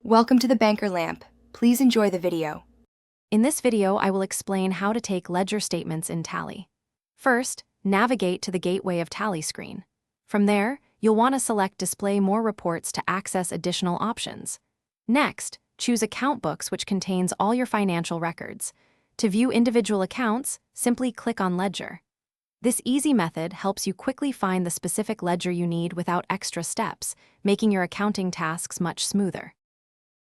Welcome to the Banker Lamp. Please enjoy the video. In this video, I will explain how to take ledger statements in Tally. First, navigate to the Gateway of Tally screen. From there, you'll want to select Display More Reports to access additional options. Next, choose Account Books, which contains all your financial records. To view individual accounts, simply click on Ledger. This easy method helps you quickly find the specific ledger you need without extra steps, making your accounting tasks much smoother.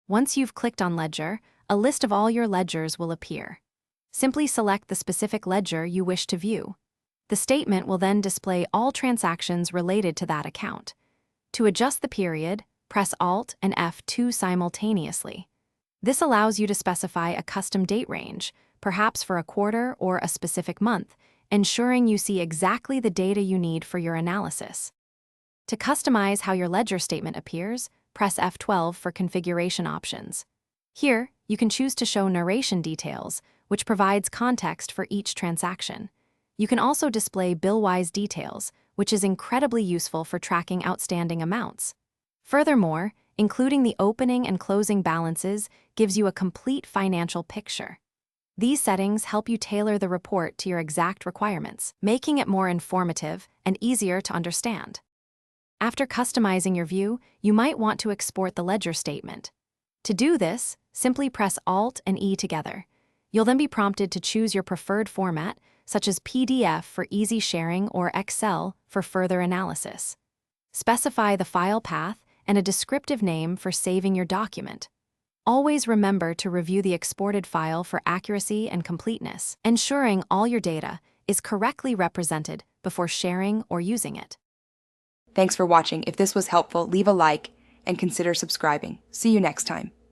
Once you've clicked on Ledger, a list of all your ledgers will appear. Simply select the specific ledger you wish to view. The statement will then display all transactions related to that account. To adjust the period, press Alt and F2 simultaneously. This allows you to specify a custom date range, perhaps for a quarter or a specific month, ensuring you see exactly the data you need for your analysis. To customize how your ledger statement appears, press F12 for configuration options. Here, you can choose to show narration details, which provides context for each transaction. You can also display bill-wise details, which is incredibly useful for tracking outstanding amounts. Furthermore, including the opening and closing balances gives you a complete financial picture. These settings help you tailor the report to your exact requirements, making it more informative and easier to understand. After customizing your view, you might want to export the ledger statement. To do this, simply press Alt and E together. You'll then be prompted to choose your preferred format, such as PDF for easy sharing or Excel for further analysis. Specify the file path and a descriptive name for saving your document. Always remember to review the exported file for accuracy and completeness, ensuring all your data is correctly represented before sharing or using it. Thanks for watching. If this was helpful, leave a like and consider subscribing. See you next time.